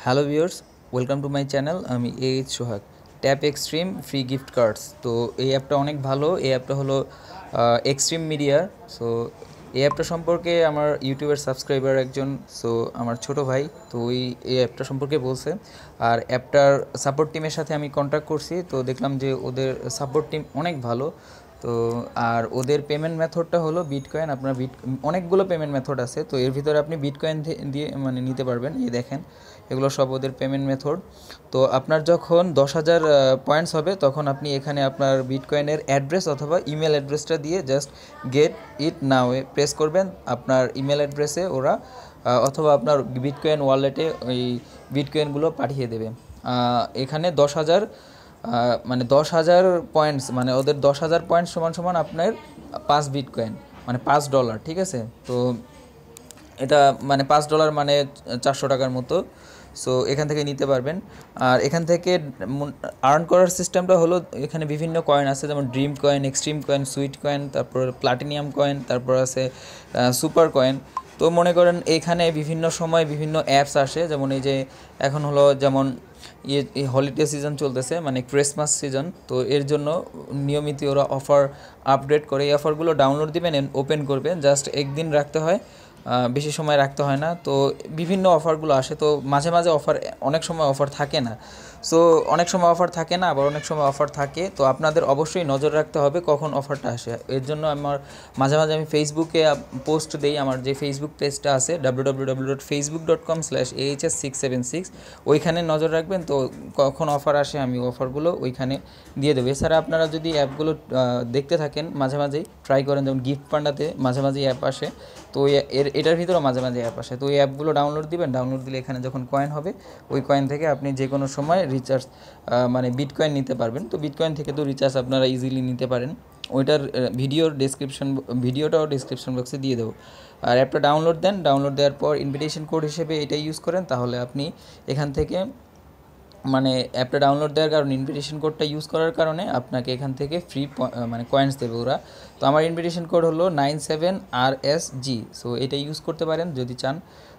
Hello viewers, welcome to my channel. আমি H Sohag. Tap extreme free gift cards. তো এই অ্যাপটা অনেক ভালো। এই অ্যাপটা হলো এক্সট্রিম মিডিয়ার। সো এই অ্যাপটা সম্পর্কে আমার ইউটিউবের সাবস্ক্রাইবার একজন, সো আমার ছোট ভাই, তো এই অ্যাপটা সম্পর্কে বলছে। আর অ্যাপটার সাপোর্ট টিমের সাথে আমি কন্ট্যাক্ট করছি, তো দেখলাম যে ওদের সাপোর্ট টিম অনেক ভালো। তো আর ওদের পেমেন্ট মেথডটা হলো বিটকয়েন। আপনার অনেকগুলো পেমেন্ট মেথড আছে, তো এর ভিতরে আপনি বিটকয়েন দিয়ে মানে নিতে পারবেন। এই দেখেন, এগুলো সব ওদের পেমেন্ট মেথড। তো আপনার যখন 10,000 পয়েন্টস হবে, তখন আপনি এখানে আপনার বিটকয়েনের অ্যাড্রেস অথবা ইমেল অ্যাড্রেসটা দিয়ে just get it now A press করবেন। আপনার ইমেল অ্যাড্রেসে ওরা অথবা আপনার বিটকয়েন ওয়ালেটে ওই বিটকয়েনগুলো পাঠিয়ে দেবে। এখানে 10,000 মানে 10,000 পয়েন্টস, মানে ওদের 10,000 পয়েন্টস সমান সমান আপনার 5 বিটকয়েন, মানে $5। ঠিক আছে? তো এটা মানে $5 মানে 400 টাকার মতো। সো এখান থেকে নিতে পারবেন। আর এখান থেকে আর্ন করার সিস্টেমটা হলো, এখানে বিভিন্ন কয়েন আছে, যেমন dream coin, extreme coin, sweet coin, তারপর প্লাটিনিয়াম কয়েন, তারপর আছে সুপার কয়েন। তো মনে করেন এখানে বিভিন্ন সময় বিভিন্ন অ্যাপস আসে, যেমন এই যে এখন হলো যেমন এই হলিডে সিজন চলতেছে, মানে ক্রিসমাস সিজন। তো এর জন্য নিয়মিত ওরা অফার আপডেট করে। এই অফারগুলো ডাউনলোড দিবেন, ওপেন করবেন, জাস্ট একদিন রাখতে হয়, বেশি সময় রাখতে হয় না। তো বিভিন্ন অফারগুলো আসে, তো মাঝে মাঝে অফার, অনেক সময় অফার থাকে না। সো অনেক সময় অফার থাকে না, আবার অনেক সময় অফার থাকে। তো আপনাদের অবশ্যই নজর রাখতে হবে কখন অফারটা আসে। এর জন্য আমার মাঝে মাঝে আমি ফেসবুকে পোস্ট দিই। আমার যে ফেসবুক পেজটা আছে www.facebook.com/ahs676, ওইখানে নজর রাখবেন। তো কখন অফার আসে আমি অফারগুলো ওইখানে দিয়ে দেবো। এছাড়া আপনারা যদি অ্যাপগুলো দেখতে থাকেন, মাঝে মাঝেই ট্রাই করেন, যেমন গিফট পান্ডাতে মাঝে মাঝেই অ্যাপ আসে। তো এটার ভিতরেও মাঝে মাঝে অ্যাপ আসে। তো এই অ্যাপগুলো ডাউনলোড দিবেন। ডাউনলোড দিলে এখানে যখন কয়েন হবে, ওই কয়েন থেকে আপনি যে কোনো সময় রিচার্জ মানে বিটকয়েন নিতে পারবেন। তো বিটকয়েন থেকে তো রিচার্জ আপনারা ইজিলি নিতে পারেন। ওইটার ভিডিওটাও ডিসক্রিপশন বক্সে দিয়ে দেবো। আর অ্যাপটা ডাউনলোড দেন। ডাউনলোড দেওয়ার পর ইনভিটেশন কোড হিসেবে এটা ইউজ করেন, তাহলে আপনি এখান থেকে মানে অ্যাপটা ডাউনলোড দেওয়ার কারণে, ইনভিটেশন কোডটা ইউজ করার কারণে আপনাকে এখান থেকে ফ্রি মানে কয়েন্স দেবে ওরা। তো আমার ইনভিটেশন কোড হলো 97RSG। সো এটা ইউজ করতে পারেন যদি চান।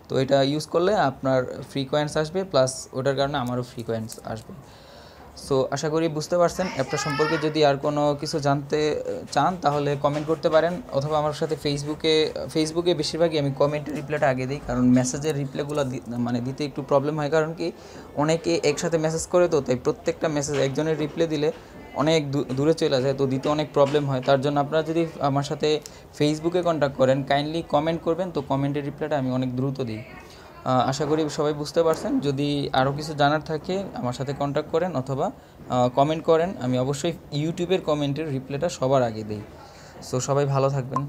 তো এটা ইউজ করলে আপনার ফ্রি কয়েন্স আসবে, প্লাস ওটার কারণে আমারও ফ্রি কয়েন্স আসবে। সো আশা করি বুঝতে পারছেন অ্যাপটা সম্পর্কে। যদি আর কোনো কিছু জানতে চান তাহলে কমেন্ট করতে পারেন, অথবা আমার সাথে ফেসবুকে বেশিরভাগই আমি কমেন্টের রিপ্লাইটা আগে দিই, কারণ মেসেজের রিপ্লাইগুলো মানে দিতে একটু প্রবলেম হয়। কারণ কি, অনেকে একসাথে মেসেজ করে, তো তাই প্রত্যেকটা মেসেজ একজনের রিপ্লাই দিলে অনেক দূরে চলে যায়, তো দিতে অনেক প্রবলেম হয়। তার জন্য আপনারা যদি আমার সাথে ফেসবুকে কন্ট্যাক্ট করেন, কাইন্ডলি কমেন্ট করবেন, তো কমেন্টের রিপ্লাইটা আমি অনেক দ্রুত দিই। আশা করি সবাই বুঝতে পারছেন। যদি আরও কিছু জানার থাকে আমার সাথে কন্ট্যাক্ট করেন, অথবা কমেন্ট করেন। আমি অবশ্যই ইউটিউবের কমেন্টের রিপ্লাইটা সবার আগে দিই। সো সবাই ভালো থাকবেন।